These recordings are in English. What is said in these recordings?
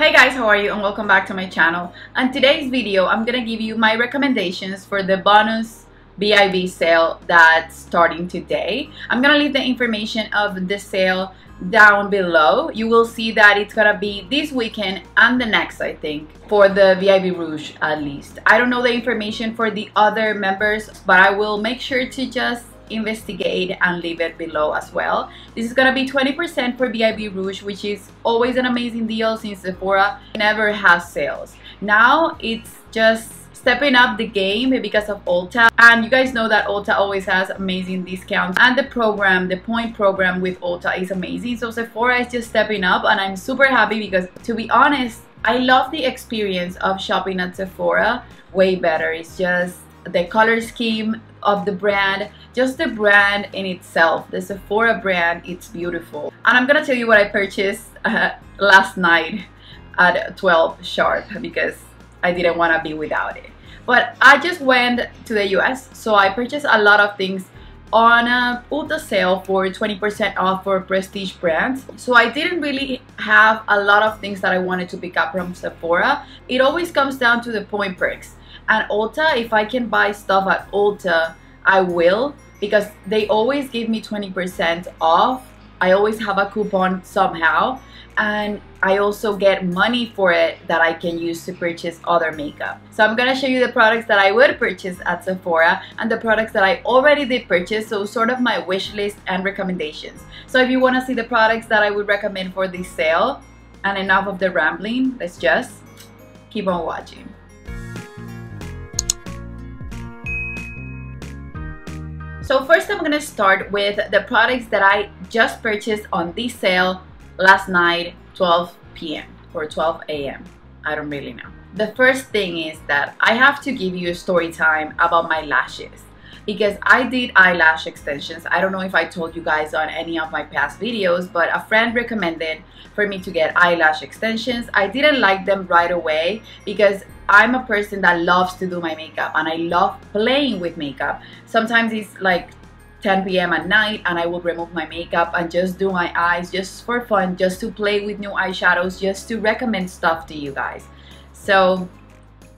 Hey guys, how are you, and welcome back to my channel. And today's video I'm gonna give you my recommendations for the bonus Vib sale that's starting today. I'm gonna leave the information of the sale down below. You will see that it's gonna be this weekend and the next, I think, for the Vib Rouge at least. I don't know the information for the other members, but I will make sure to just investigate and leave it below as well. This is gonna be 20% for Vib Rouge, which is always an amazing deal since Sephora never has sales. Now it's just stepping up the game because of Ulta, and you guys know that Ulta always has amazing discounts, and the point program with Ulta is amazing. So Sephora is just stepping up, and I'm super happy because, to be honest, I love the experience of shopping at Sephora way better. It's just the color scheme of the brand, just the brand in itself, the Sephora brand, it's beautiful. And I'm gonna tell you what I purchased last night at 12 sharp because I didn't want to be without it. But I just went to the US, so I purchased a lot of things on a Ulta sale for 20% off for prestige brands. So I didn't really have a lot of things that I wanted to pick up from Sephora. It always comes down to the point perks. And Ulta, if I can buy stuff at Ulta, I will, because they always give me 20% off. I always have a coupon somehow, and I also get money for it that I can use to purchase other makeup. So I'm gonna show you the products that I would purchase at Sephora and the products that I already did purchase, so sort of my wish list and recommendations. So if you want to see the products that I would recommend for this sale, and enough of the rambling, let's just keep on watching. So first I'm gonna start with the products that I just purchased on this sale last night, 12 p.m. or 12 a.m. I don't really know. The first thing is that I have to give you a story time about my lashes, because I did eyelash extensions. I don't know if I told you guys on any of my past videos, but a friend recommended for me to get eyelash extensions. I didn't like them right away because I'm a person that loves to do my makeup and I love playing with makeup. Sometimes it's like 10 p.m. at night and I will remove my makeup and just do my eyes just for fun, just to play with new eyeshadows, just to recommend stuff to you guys. So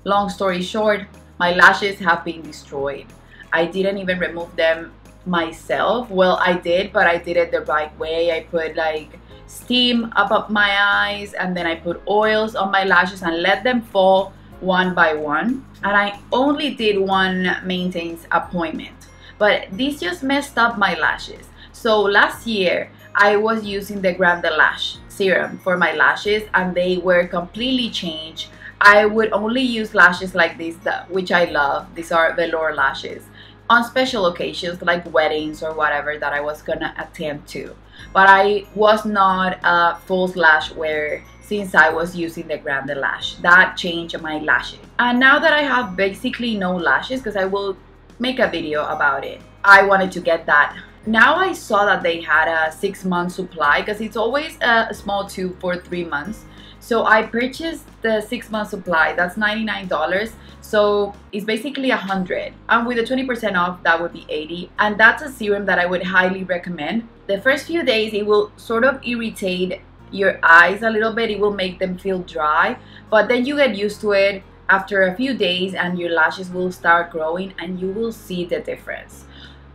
long story short, my lashes have been destroyed. I didn't even remove them myself. Well, I did, but I did it the right way. I put like steam up my eyes, and then I put oils on my lashes and let them fall one by one. And I only did one maintenance appointment, but this just messed up my lashes. So last year I was using the Lash serum for my lashes, and they were completely changed. I would only use lashes like this, which I love. These are velour lashes, on special occasions like weddings or whatever that I was gonna attend to. But I was not a false lash wearer since I was using the Lash. That changed my lashes. And now that I have basically no lashes, because I will make a video about it, I wanted to get that. Now I saw that they had a 6-month supply, because it's always a small tube for 3 months. So I purchased the 6-month supply. That's $99. So it's basically $100, and with the 20% off, that would be $80. And that's a serum that I would highly recommend. The first few days it will sort of irritate your eyes a little bit. It will make them feel dry, but then you get used to it after a few days and your lashes will start growing and you will see the difference.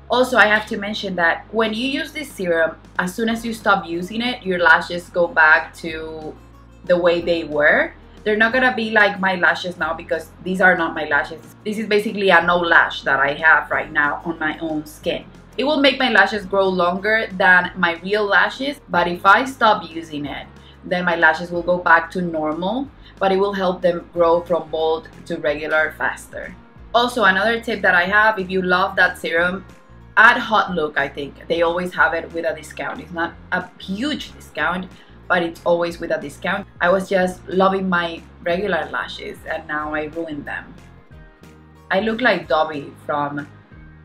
Also, I have to mention that when you use this serum, as soon as you stop using it, your lashes go back to the way they were. They're not gonna be like my lashes now, because these are not my lashes. This is basically a no lash that I have right now on my own skin. It will make my lashes grow longer than my real lashes, but if I stop using it, then my lashes will go back to normal, but it will help them grow from bold to regular faster. Also, another tip that I have, if you love that serum, at Hot Look, I think they always have it with a discount. It's not a huge discount, but it's always with a discount. I was just loving my regular lashes and now I ruined them. I look like Dobby from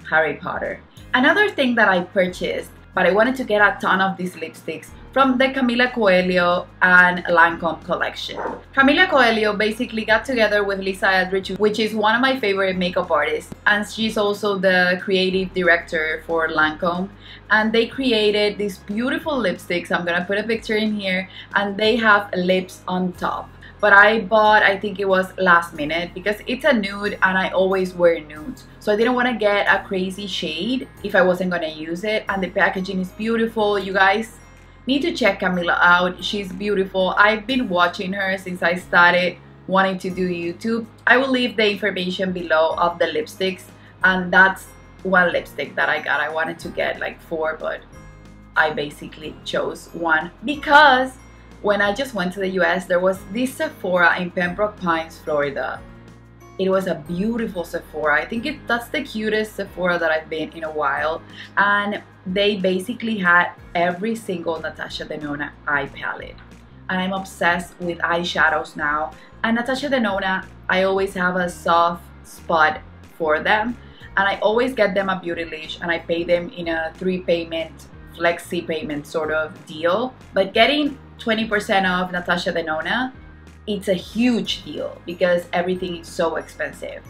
Harry Potter. Another thing that I purchased, but I wanted to get a ton of these lipsticks, from the Camila Coelho and Lancome collection. Camila Coelho basically got together with Lisa Eldridge, which is one of my favorite makeup artists, and she's also the creative director for Lancome, and they created these beautiful lipsticks. I'm gonna put a picture in here, and they have lips on top. but I bought, I think it was last minute, because it's a nude and I always wear nudes, so I didn't want to get a crazy shade if I wasn't going to use it. And the packaging is beautiful. You guys need to check Camila out. She's beautiful. I've been watching her since I started wanting to do YouTube. I will leave the information below of the lipsticks, and that's one lipstick that I got. I wanted to get like 4, but I basically chose one because when I just went to the US, there was this Sephora in Pembroke Pines, Florida. It was a beautiful Sephora. I think that's the cutest Sephora that I've been in a while. And they basically had every single Natasha Denona eye palette. And I'm obsessed with eyeshadows now. And Natasha Denona, I always have a soft spot for them. And I always get them a Beautylish, and I pay them in a 3-payment, flexi payment sort of deal. But getting 20% off Natasha Denona, it's a huge deal because everything is so expensive.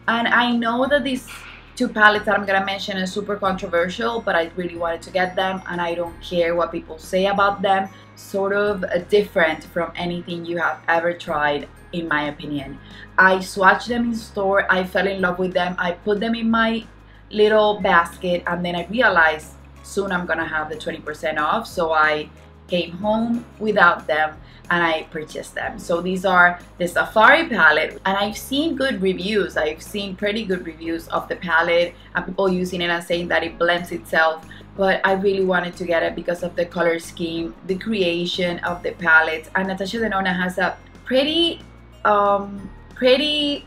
And I know that these 2 palettes that I'm gonna mention are super controversial, but I really wanted to get them, and I don't care what people say about them. Sort of different from anything you have ever tried, in my opinion. I swatched them in store, I fell in love with them, I put them in my little basket, and then I realized soon I'm gonna have the 20% off, so I came home without them and I purchased them. So these are the Safari palette, and I've seen good reviews. I've seen pretty good reviews of the palette and people using it and saying that it blends itself, but I really wanted to get it because of the color scheme, the creation of the palettes. And Natasha Denona has a pretty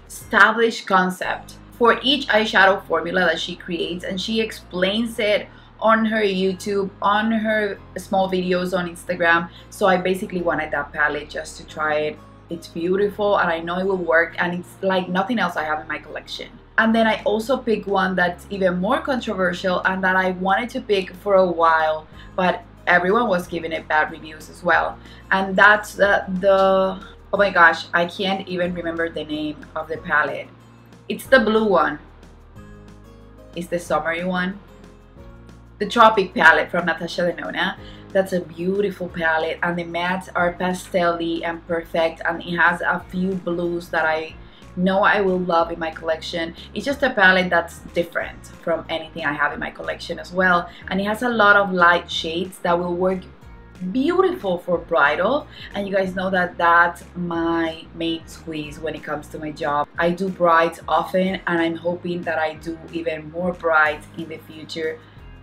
established concept for each eyeshadow formula that she creates, and she explains it on her YouTube, on her small videos on Instagram. So I basically wanted that palette just to try it. It's beautiful and I know it will work, and it's like nothing else I have in my collection. And then I also picked one that's even more controversial and that I wanted to pick for a while, but everyone was giving it bad reviews as well. And that's the oh my gosh, I can't even remember the name of the palette. It's the blue one. It's the summery one. The Tropic palette from Natasha Denona. That's a beautiful palette, and the mattes are pastel-y and perfect, and it has a few blues that I know I will love in my collection. It's just a palette that's different from anything I have in my collection as well, and it has a lot of light shades that will work beautiful for bridal. And you guys know that that's my main squeeze when it comes to my job. I do brides often, and I'm hoping that I do even more brides in the future,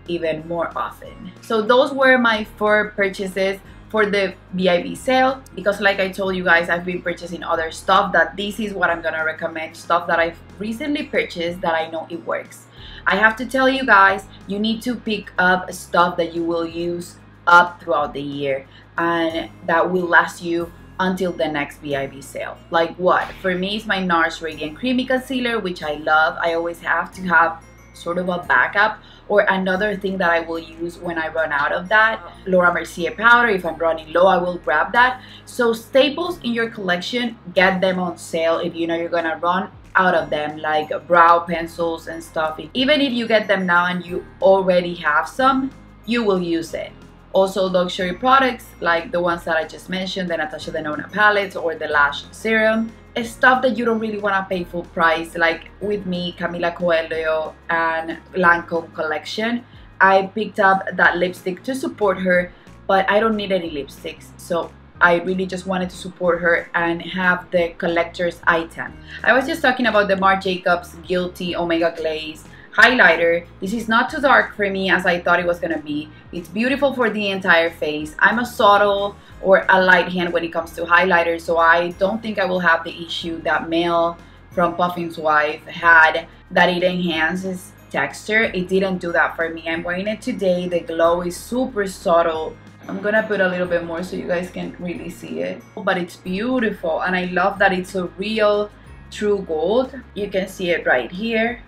even more often. So those were my 4 purchases for the VIB sale, because like I told you guys, I've been purchasing other stuff, that this is what I'm gonna recommend, stuff that I've recently purchased that I know it works. I have to tell you guys, you need to pick up stuff that you will use up throughout the year and that will last you until the next VIB sale. Like what? For me, it's my NARS Radiant Creamy Concealer, which I love. I always have to have sort of a backup or another thing that I will use when I run out of that. Laura Mercier powder, if I'm running low, I will grab that. So staples in your collection, get them on sale if you know you're gonna run out of them, like brow pencils and stuff. Even if you get them now and you already have some, you will use it. Also luxury products like the ones that I just mentioned, the Natasha Denona palettes or the Lash serum. It's stuff that you don't really want to pay full price, like with me, Camila Coelho and Lancome collection. I picked up that lipstick to support her, but I don't need any lipsticks, so I really just wanted to support her and have the collector's item. I was just talking about the Marc Jacobs Guilty Omega Glaze highlighter. This is not too dark for me as I thought it was gonna be. It's beautiful for the entire face. I'm a subtle or a light hand when it comes to highlighters, so I don't think I will have the issue that Mel from Puffin's Wife had, that it enhances texture. It didn't do that for me. I'm wearing it today. The glow is super subtle. I'm gonna put a little bit more so you guys can really see it, but it's beautiful, and I love that it's a real true gold. You can see it right here,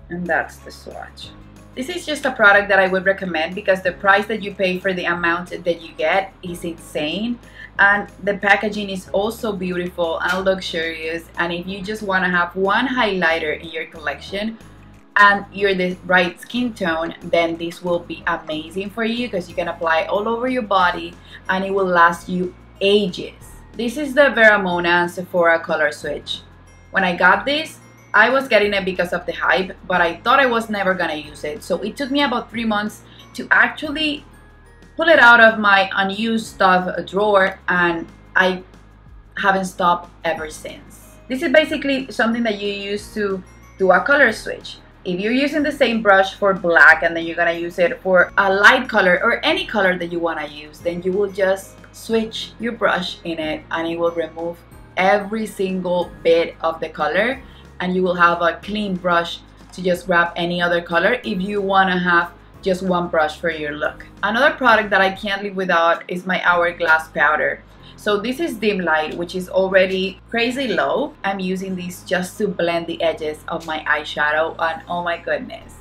and that's the swatch. This is just a product that I would recommend because the price that you pay for the amount that you get is insane, and the packaging is also beautiful and luxurious. And if you just want to have one highlighter in your collection and you're the right skin tone, then this will be amazing for you because you can apply all over your body and it will last you ages. This is the Veramona and Sephora color switch. When I got this, I was getting it because of the hype, but I thought I was never gonna use it. So it took me about 3 months to actually pull it out of my unused stuff drawer, and I haven't stopped ever since. This is basically something that you use to do a color switch. If you're using the same brush for black and then you're gonna use it for a light color or any color that you wanna use, then you will just switch your brush in it and it will remove every single bit of the color, and you will have a clean brush to just grab any other color if you wanna have just one brush for your look. Another product that I can't live without is my Hourglass powder. So this is dim light, which is already crazy low. I'm using this just to blend the edges of my eyeshadow, and oh my goodness.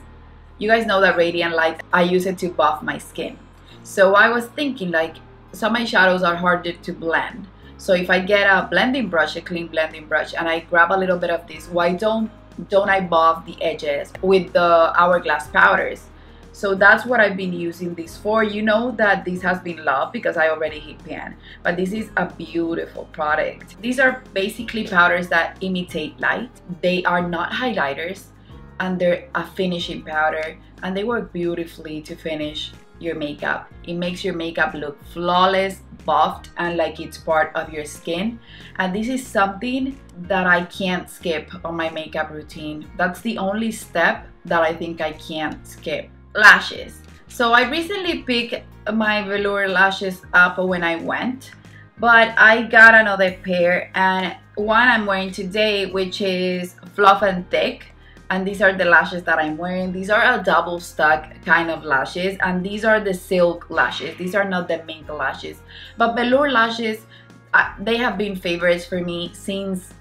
You guys know that Radiant Light, I use it to buff my skin. So I was thinking, like, some eyeshadows are harder to blend. So if I get a blending brush, a clean blending brush, and I grab a little bit of this, why don't I buff the edges with the Hourglass powders? So that's what I've been using this for. You know that this has been loved because I already hit pan, but this is a beautiful product. These are basically powders that imitate light. They are not highlighters, and they're a finishing powder, and they work beautifully to finish your makeup. It makes your makeup look flawless, buffed, and like it's part of your skin. And this is something that I can't skip on my makeup routine. That's the only step that I think I can't skip. Lashes. So I recently picked my velour lashes up when I went, but I got another pair, and one I'm wearing today, which is Fluff and Thick, and these are the lashes that I'm wearing. These are a double stuck kind of lashes, and these are the silk lashes. These are not the mink lashes, but velour lashes, they have been favorites for me since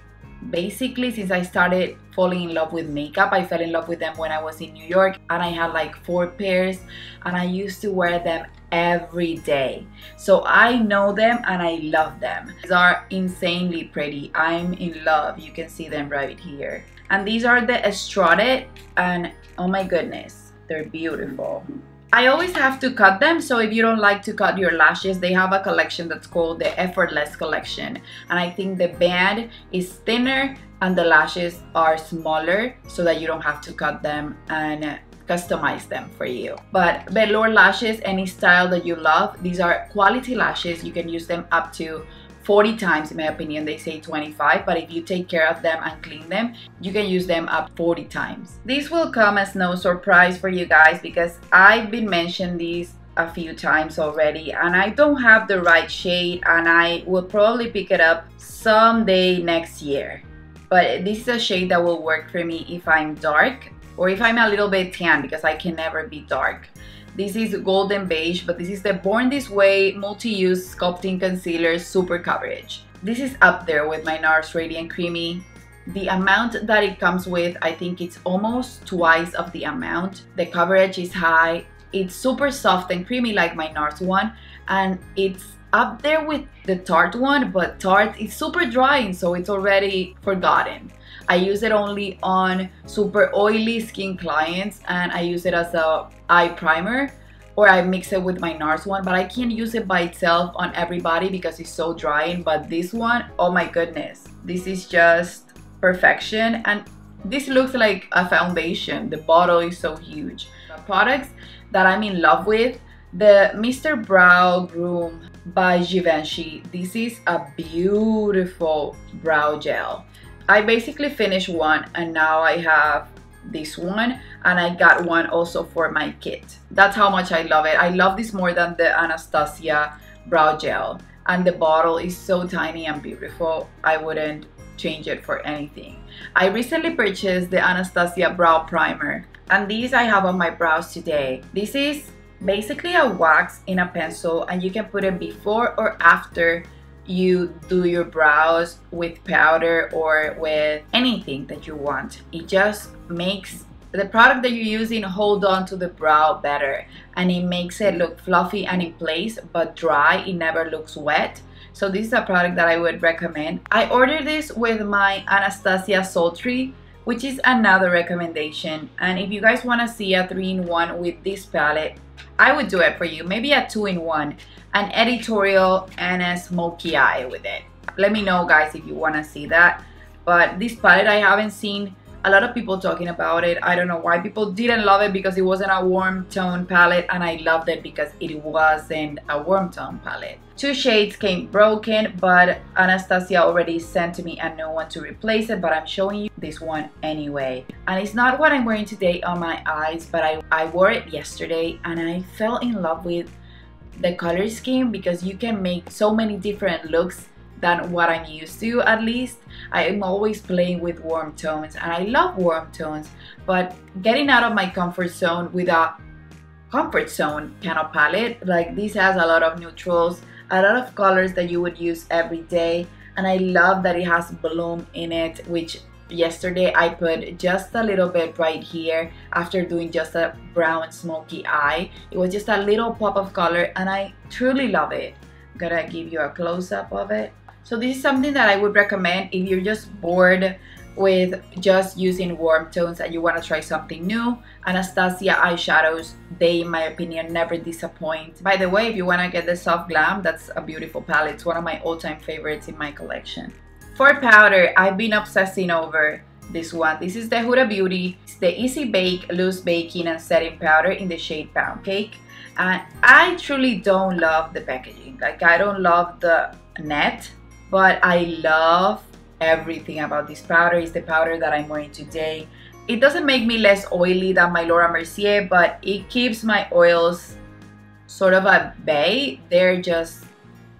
I started falling in love with makeup. I fell in love with them when I was in New York, and I had like 4 pairs, and I used to wear them every day. So I know them and I love them. These are insanely pretty. I'm in love. You can see them right here. And these are the Estrade, and oh my goodness, they're beautiful. I always have to cut them, so if you don't like to cut your lashes, they have a collection that's called the Effortless collection, and I think the band is thinner and the lashes are smaller so that you don't have to cut them and customize them for you. But velour lashes, any style that you love, these are quality lashes. You can use them up to 40 times, in my opinion. They say 25, but if you take care of them and clean them, you can use them up 40 times. This will come as no surprise for you guys because I've been mentioning these a few times already, and I don't have the right shade, and I will probably pick it up someday next year. But this is a shade that will work for me if I'm dark or if I'm a little bit tan, because I can never be dark. This is golden beige, but this is the Born This Way multi-use sculpting concealer super coverage. This is up there with my NARS Radiant Creamy. The amount that it comes with, I think it's almost twice of the amount. The coverage is high. It's super soft and creamy like my NARS one, and it's up there with the Tarte one, but Tarte is super drying, so it's already forgotten. I use it only on super oily skin clients, and I use it as a eye primer, or I mix it with my NARS one, but I can't use it by itself on everybody because it's so drying. But this one, oh my goodness, this is just perfection, and this looks like a foundation. The bottle is so huge. The products that I'm in love with, the Mr. Brow Groom by Givenchy. This is a beautiful brow gel. I basically finished one, and now I have this one, and I got one also for my kit. That's how much I love it. I love this more than the Anastasia brow gel, and the bottle is so tiny and beautiful. I wouldn't change it for anything. I recently purchased the Anastasia brow primer, and these I have on my brows today. This is basically a wax in a pencil, and you can put it before or after you do your brows with powder or with anything that you want. It just makes the product that you're using hold on to the brow better, and it makes it look fluffy and in place but dry. It never looks wet. So this is a product that I would recommend. I ordered this with my Anastasia Sultry, which is another recommendation. And if you guys want to see a 3-in-1 with this palette, I would do it for you. Maybe a 2-in-1, an editorial and a smoky eye with it. Let me know, guys, if you want to see that. But this palette, I haven't seen a lot of people talking about it. I don't know why people didn't love it, because it wasn't a warm tone palette, and I loved it because it wasn't a warm tone palette. 2 shades came broken, but Anastasia already sent to me a new one to replace it, but I'm showing you this one anyway. And it's not what I'm wearing today on my eyes, but I wore it yesterday and I fell in love with the color scheme, because you can make so many different looks than what I'm used to. At least I'm always playing with warm tones, and I love warm tones, but getting out of my comfort zone with a comfort zone kind of palette, like this has a lot of neutrals, a lot of colors that you would use every day, and I love that it has bloom in it, which yesterday I put just a little bit right here after doing just a brown smoky eye. It was just a little pop of color, and I truly love it. I'm gonna give you a close-up of it. So this is something that I would recommend if you're just bored with just using warm tones and you want to try something new. Anastasia eyeshadows, they in my opinion never disappoint. By the way, if you want to get the soft glam, that's a beautiful palette. It's one of my all-time favorites in my collection. For powder, I've been obsessing over this one. This is the Huda Beauty. It's the Easy Bake Loose Baking and Setting Powder in the shade Pound Cake. And I truly don't love the packaging. Like, I don't love the net, but I love everything about this powder. It's the powder that I'm wearing today. It doesn't make me less oily than my Laura Mercier, but it keeps my oils sort of at bay. They're just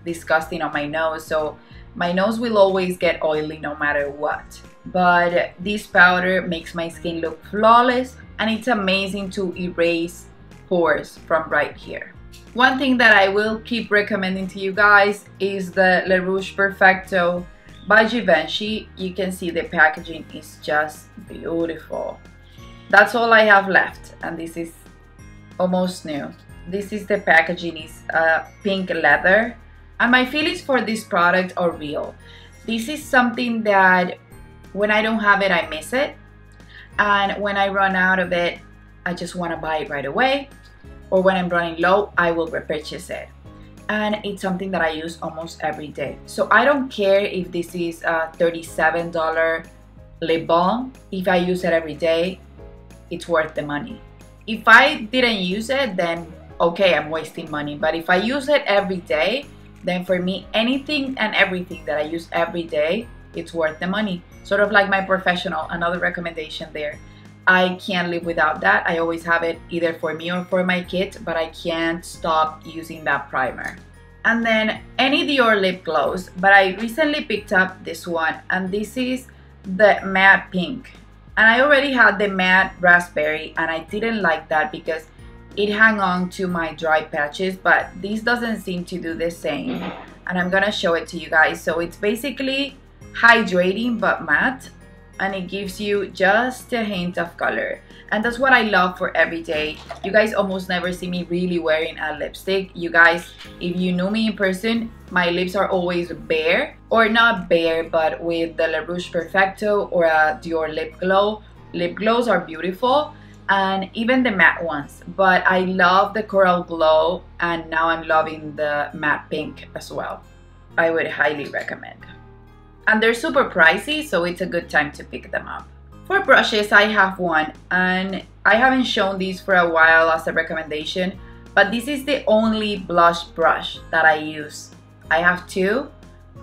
disgusting on my nose, so my nose will always get oily no matter what. But this powder makes my skin look flawless, and it's amazing to erase pores from right here. One thing that I will keep recommending to you guys is the Le Rouge Perfecto by Givenchy. You can see the packaging is just beautiful. That's all I have left, and this is almost new. This is the packaging. Is pink leather, and my feelings for this product are real. This is something that when I don't have it, I miss it, and when I run out of it, I just want to buy it right away. Or when I'm running low, I will repurchase it. And it's something that I use almost every day. So I don't care if this is a $37 lip balm. If I use it every day, it's worth the money. If I didn't use it, then okay, I'm wasting money. But if I use it every day, then for me, anything and everything that I use every day, it's worth the money. Sort of like my Professional, another recommendation there. I can't live without that. I always have it either for me or for my kids, but I can't stop using that primer. And then any Dior lip gloss, but I recently picked up this one, and this is the matte pink. And I already had the matte raspberry, and I didn't like that because it hung on to my dry patches, but this doesn't seem to do the same. And I'm gonna show it to you guys. So it's basically hydrating but matte, and it gives you just a hint of color, and that's what I love for every day. You guys almost never see me really wearing a lipstick. You guys, if you know me in person, my lips are always bare, or not bare, but with the Le Rouge Perfecto or a Dior lip glow. Lip glows are beautiful, and even the matte ones, but I love the coral glow, and now I'm loving the matte pink as well. I would highly recommend. And they're super pricey, so it's a good time to pick them up. For brushes, I have one, and I haven't shown these for a while as a recommendation, but this is the only blush brush that I use. I have two.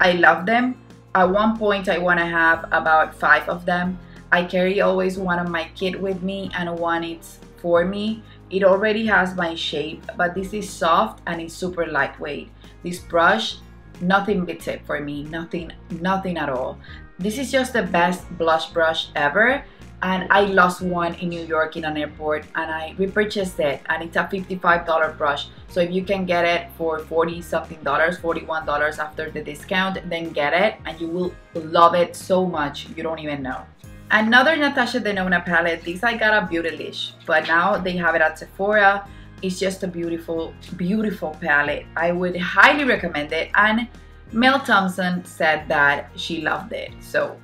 I love them. At one point, I want to have about 5 of them. I carry always one on my kit with me, and one it's for me. It already has my shape, but this is soft and it's super lightweight. This brush, nothing beats it for me. Nothing at all. This is just the best blush brush ever, and I lost one in New York in an airport, and I repurchased it, and it's a $55 brush. So if you can get it for $40-something, $41 after the discount, then get it, and you will love it so much you don't even know. Another Natasha Denona palette. This I got at Beautylish, but now they have it at Sephora. It's just a beautiful, beautiful palette. I would highly recommend it, and Mel Thompson said that she loved it. So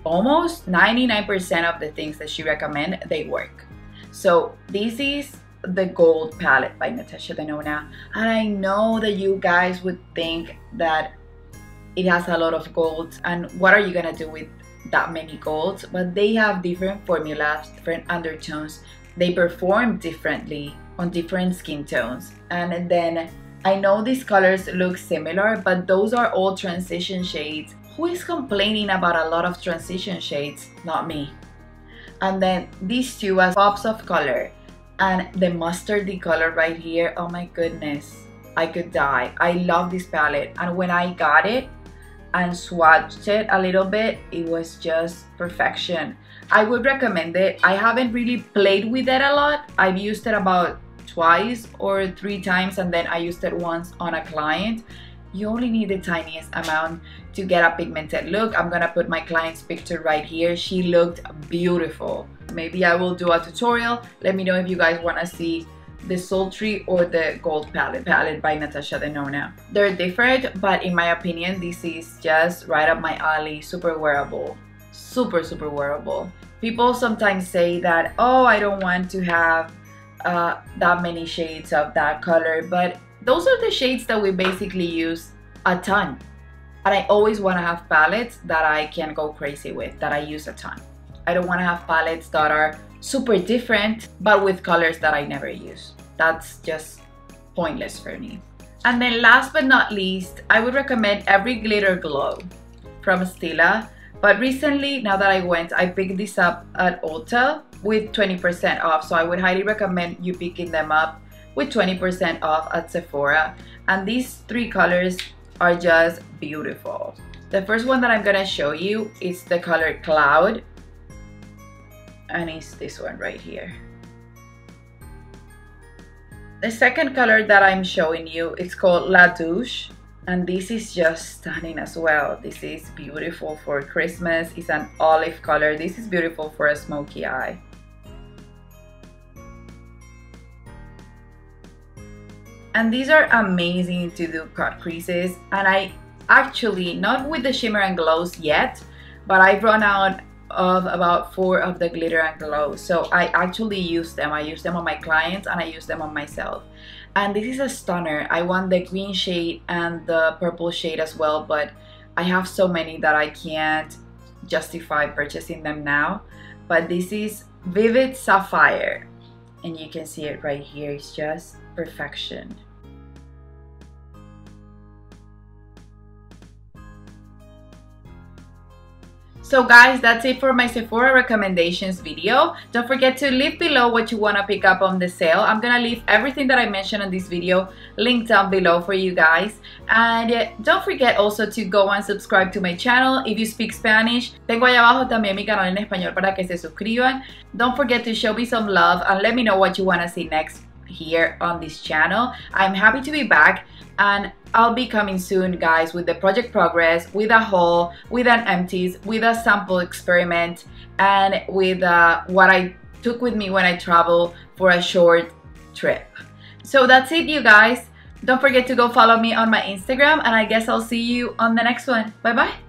almost 99% of the things that she recommended, they work. So this is the gold palette by Natasha Denona, and I know that you guys would think that it has a lot of golds and what are you gonna do with that many golds, but they have different formulas, different undertones. They perform differently on different skin tones. And then I know these colors look similar, but those are all transition shades. Who is complaining about a lot of transition shades? Not me. And then these two as pops of color, and the mustardy color right here, oh my goodness, I could die. I love this palette, and when I got it and swatched it a little bit, it was just perfection. I would recommend it. I haven't really played with it a lot. I've used it about twice or 3 times, and then I used it once on a client. You only need the tiniest amount to get a pigmented look. I'm gonna put my client's picture right here. She looked beautiful. Maybe I will do a tutorial. Let me know if you guys wanna see the sultry or the gold palette by Natasha Denona. They're different, but in my opinion, this is just right up my alley. Super wearable, super wearable. People sometimes say that, oh, I don't want to have that many shades of that color, but those are the shades that we basically use a ton. And I always want to have palettes that I can go crazy with, that I use a ton. I don't want to have palettes that are super different, but with colors that I never use. That's just pointless for me. And then last but not least, I would recommend Every Glitter Glow from Stila. But recently, now that I went, I picked this up at Ulta with 20% off. So I would highly recommend you picking them up with 20% off at Sephora. And these 3 colors are just beautiful. The first one that I'm gonna show you is the color Cloud, and it's this one right here. The second color that I'm showing you is called La Douche, and this is just stunning as well. This is beautiful for Christmas. It's an olive color. This is beautiful for a smoky eye. And these are amazing to do cut creases, and I actually, not with the shimmer and glows yet, but I've run out of about 4 of the glitter and glow, so I actually use them. I use them on my clients and I use them on myself, and this is a stunner. I want the green shade and the purple shade as well, but I have so many that I can't justify purchasing them now. But this is Vivid Sapphire, and you can see it right here. It's just perfection. So guys, that's it for my Sephora recommendations video. Don't forget to leave below what you want to pick up on the sale. I'm gonna leave everything that I mentioned in this video linked down below for you guys. And don't forget also to go and subscribe to my channel if you speak Spanish. Tengo ahí abajo también mi canal en español para que se suscriban. Don't forget to show me some love and let me know what you want to see next here on this channel. I'm happy to be back, and I'll be coming soon, guys, with the project progress, with a haul, with an empties, with a sample experiment, and with what I took with me when I travel for a short trip. So that's it, you guys. Don't forget to go follow me on my Instagram, and I guess I'll see you on the next one. Bye bye.